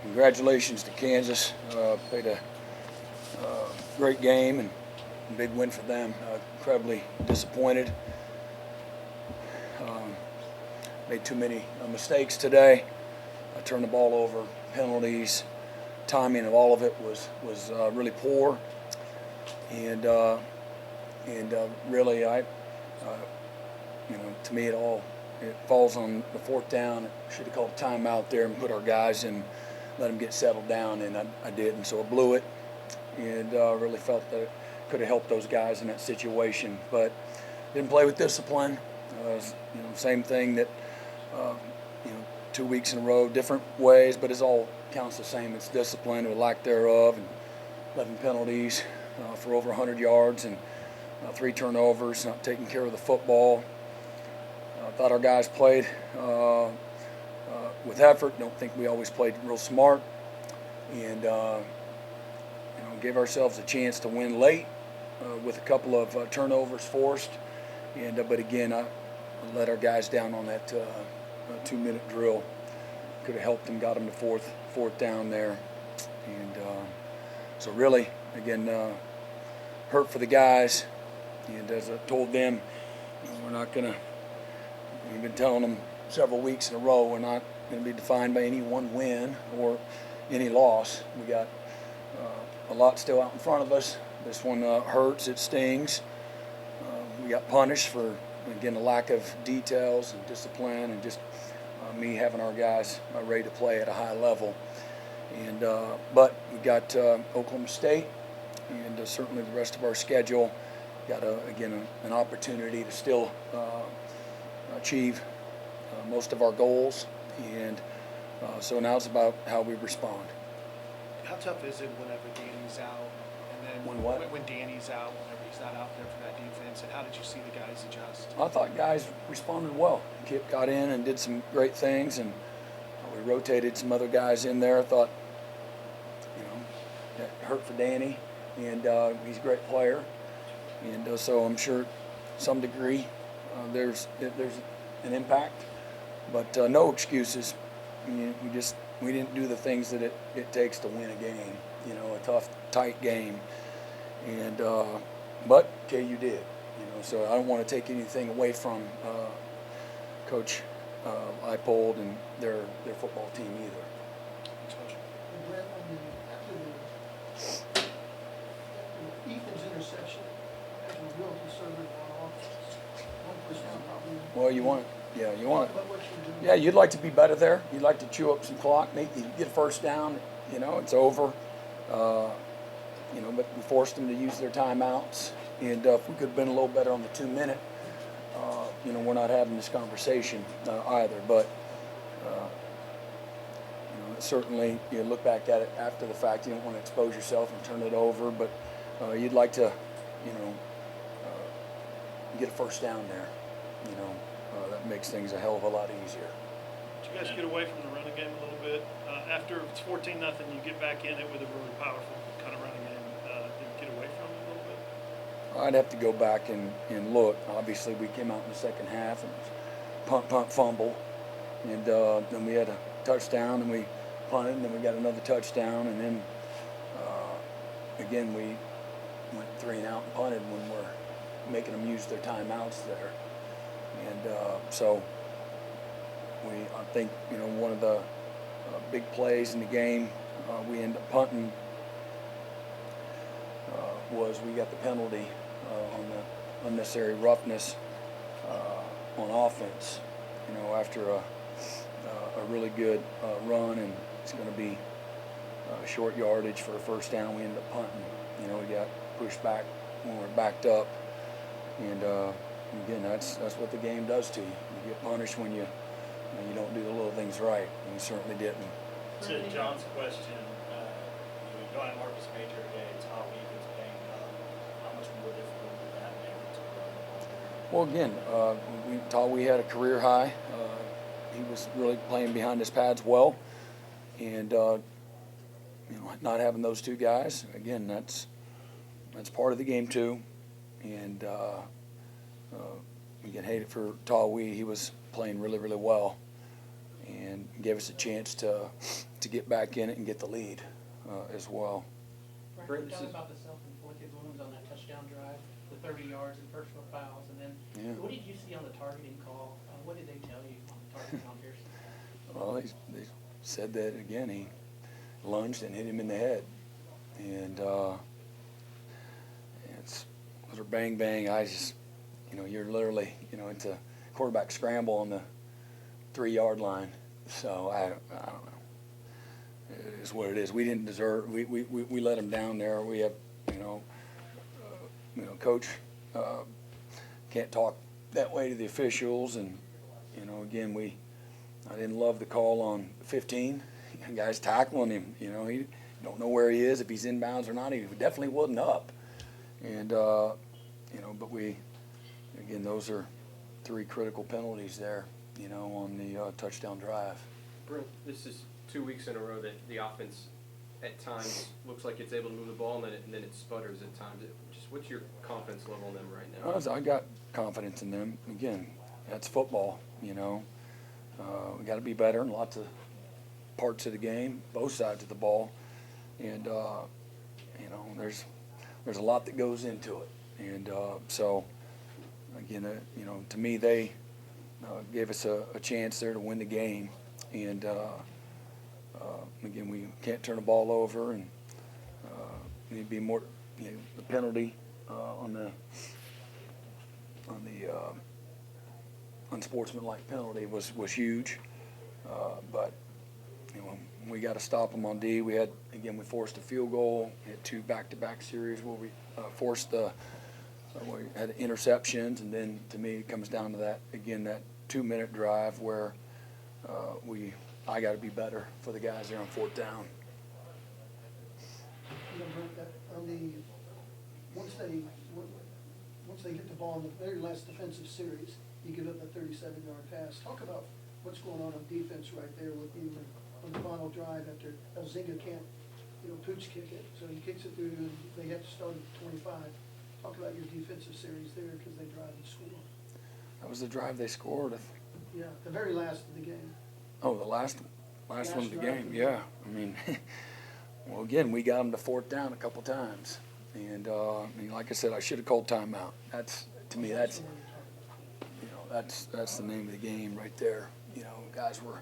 congratulations to Kansas. Played a great game and big win for them. Incredibly disappointed. Made too many mistakes today. I turned the ball over, penalties, timing of all of it was really poor. And really, to me, it falls on the fourth down. Should have called a timeout there and put our guys in, let them get settled down, and I didn't. So I blew it, and really felt that it could have helped those guys in that situation, but didn't play with discipline. Same thing that 2 weeks in a row, different ways, but it all counts the same. It's discipline or lack thereof, and 11 penalties for over 100 yards and 3 turnovers, not taking care of the football. I thought our guys played with effort. Don't think we always played real smart, and gave ourselves a chance to win late with a couple of turnovers forced. But again, I let our guys down on that 2-minute drill. Could have helped them, got them to fourth down there. And so really, again, hurt for the guys. And as I told them, we're not going to, we've been telling them several weeks in a row, we're not going to be defined by any one win or any loss. We got a lot still out in front of us. This one hurts, it stings. We got punished for, again, a lack of details and discipline, and just me having our guys ready to play at a high level. And but we got Oklahoma State, and certainly the rest of our schedule. Got an opportunity to still achieve most of our goals, and so now it's about how we respond. How tough is it whenever Danny's out, and then when Danny's out, whenever he's not out there for that defense, and how did you see the guys adjust? I thought guys responded well. Kip got in and did some great things, and we rotated some other guys in there. I thought, that hurt for Danny, and he's a great player, and so I'm sure, to some degree, there's an impact, but no excuses. We didn't do the things that it takes to win a game, a tough, tight game, and but KU did, so I don't want to take anything away from Coach Leipold and their football team either. Brent, after the Ethan's interception, as a real conservative on offense, 1% probably. Well, you want you'd like to be better there. You'd like to chew up some clock. Maybe you get a first down, it's over. But we forced them to use their timeouts, and if we could have been a little better on the 2-minute, we're not having this conversation either. But certainly, you look back at it after the fact. You don't want to expose yourself and turn it over, but you'd like to, get a first down there. That makes things a hell of a lot easier. Did you guys get away from the running game a little bit? After it's 14-0, you get back in it with a really powerful kind of running game. Did you get away from it a little bit? I'd have to go back and look. Obviously, we came out in the second half and punt, fumble, and then we had a touchdown, and we punted, and then we got another touchdown, and then again we went 3 and out and punted when we're making them use their timeouts there. And so I think, one of the big plays in the game, we ended up punting, was we got the penalty on the unnecessary roughness on offense, after a really good run, and it's going to be short yardage for a first down. We ended up punting. We got pushed back when we were backed up, and again, that's what the game does to you. You get punished when you don't do the little things right, and we certainly didn't. To John's question, you don't have Marcus Major today. Tom Egan's banged up. How much more difficult would that make to run the ball? Well, again, we had a career high. He was really playing behind his pads well, and not having those two guys, again, that's part of the game too. And you can hate it for Tawi. He was playing really, really well, and gave us a chance to get back in it and get the lead as well. Brent, talk about the self-inflicted wounds on that touchdown drive, the 30 yards and personal fouls, and then what did you see on the targeting call? What did they tell you on the targeting on Pearson? Well, they said that again. He lunged and hit him in the head, and those are bang bang. I just, you're literally, into quarterback scramble on the 3-yard line. So I don't know. It is what it is. We didn't deserve. We let them down there. We have, coach can't talk that way to the officials, and again I didn't love the call on 15. The guy's tackling him. He don't know where he is, if he's inbounds or not. He definitely wasn't up, and but again, those are 3 critical penalties there, on the touchdown drive. Brent, this is 2 weeks in a row that the offense at times looks like it's able to move the ball, and then it sputters at times. Just what's your confidence level in them right now? I got confidence in them. Again, that's football, we got to be better in lots of parts of the game, both sides of the ball. And, there's a lot that goes into it. And so, again, to me, they gave us a chance there to win the game. And, again, we can't turn the ball over, and need to be more, the penalty on the unsportsmanlike penalty was huge. But, we got to stop them on D. We forced a field goal. We had 2 back-to-back series where we forced we had interceptions, and then to me it comes down to that 2-minute drive where I got to be better for the guys there on 4th down. Brent, once they get the ball in the very last defensive series, you give up a 37-yard pass. Talk about what's going on defense right there with you on the final drive after Elzinga can't, pooch kick it, so he kicks it through and they have to start at 25. Talk about your defensive series there because they drive and score. That was the drive they scored. Yeah, the very last of the game. Oh, the last one of the game. Yeah, I mean, well, again, we got them to 4th down a couple times, and like I said, I should have called timeout. That's to me, that's the name of the game right there. Guys were,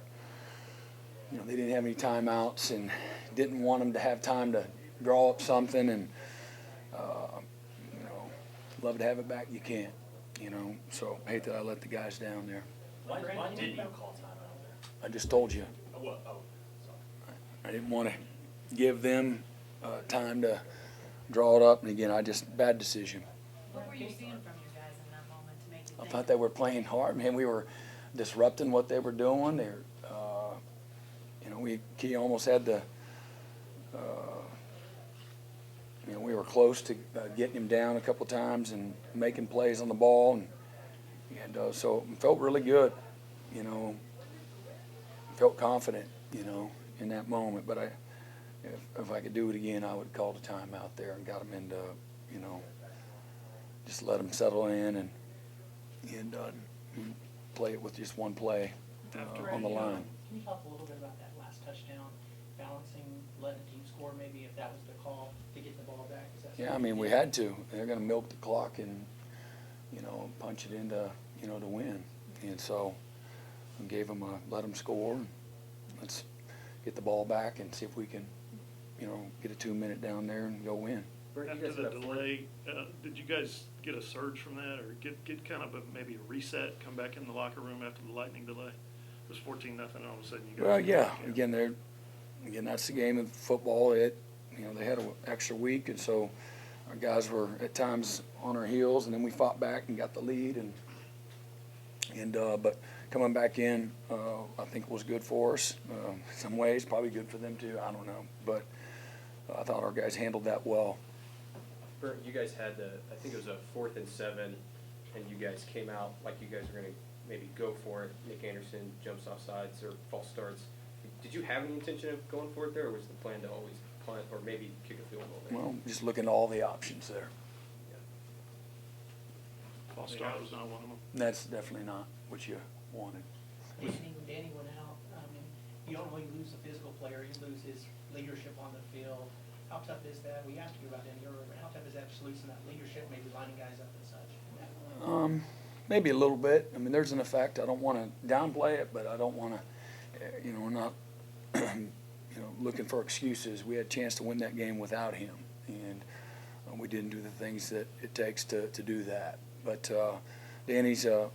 they didn't have any timeouts and didn't want them to have time to draw up something, and love to have it back. You can't, So I hate that I let the guys down there. Why didn't you call timeout there? I just told you. Sorry. I didn't want to give them time to draw it up, and again, bad decision. What were you seeing from your guys in that moment to make you I think? thought they were playing hard, man. We were disrupting what they were doing. He almost had the, we were close to getting him down a couple times and making plays on the ball, and so it felt really good, felt confident, in that moment. But if I could do it again, I would call the timeout there and got them into, just let them settle in and play it with just one play on the line. Can you talk a little bit about that last touchdown, balancing, letting the team score, maybe if that was the call to get the ball back? Is that Yeah, I mean, we had to. They're going to milk the clock and, punch it into, to win. And so we gave them let them score. And let's get the ball back and see if we can, get a 2-minute down there and go win. After the delay, did you guys get a surge from that, or get kind of maybe a reset, come back in the locker room after the lightning delay? It was 14-0, and all of a sudden you guys. Well, yeah. Again, that's the game of football. They had an extra week, and so our guys were at times on our heels, and then we fought back and got the lead, but coming back in, I think was good for us. In some ways, probably good for them too. I don't know, but I thought our guys handled that well. Brent, you guys had I think it was a 4th and 7, and you guys came out like you guys were going to maybe go for it. Nick Anderson jumps off sides or false starts. Did you have any intention of going for it there, or was the plan to always punt or maybe kick a field goal there? Well, just looking at all the options there. False start was not one of them. That's definitely not what you wanted. Danny went out. you don't only lose a physical player, you lose his leadership on the field. How tough is that? We asked you about Danny earlier, but how tough is that just losing that leadership, maybe lining guys up and such? Maybe a little bit. I mean, there's an effect. I don't want to downplay it, but I don't want to, we're not, looking for excuses. We had a chance to win that game without him, and we didn't do the things that it takes to do that. But Danny's, he's an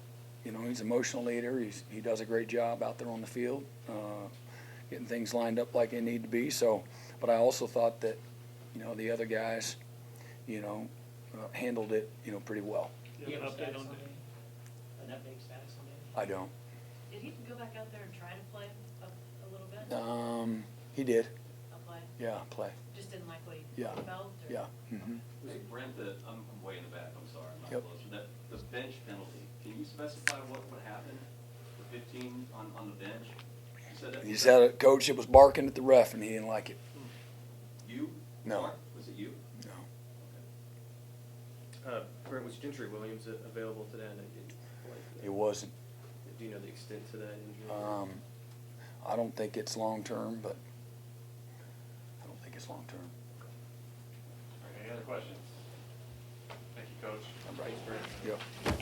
emotional leader. He does a great job out there on the field, getting things lined up like they need to be. So, but I also thought that, the other guys, handled it, pretty well. Do you have an update on Danny? An update status on Danny? I don't. Did he go back out there and try to play a little bit? He did. A play? Yeah, play. Just didn't like what he Yeah. felt? Or? Yeah. Mm-hmm. Hey, Brent, I'm way in the back, I'm sorry, I'm Yep. not close. The bench penalty, can you specify what happened? The 15 on the bench? You said that. He just had a coach that was barking at the ref, and he didn't like it. You? No. Mark, was it you? No. Brent, was Gentry Williams available today? I know you didn't play for that. It wasn't. Do you know the extent to that injury? I don't think it's long-term, but I don't think it's long-term. Any other questions? Thank you, Coach. Right. Thanks, Brent. Yep.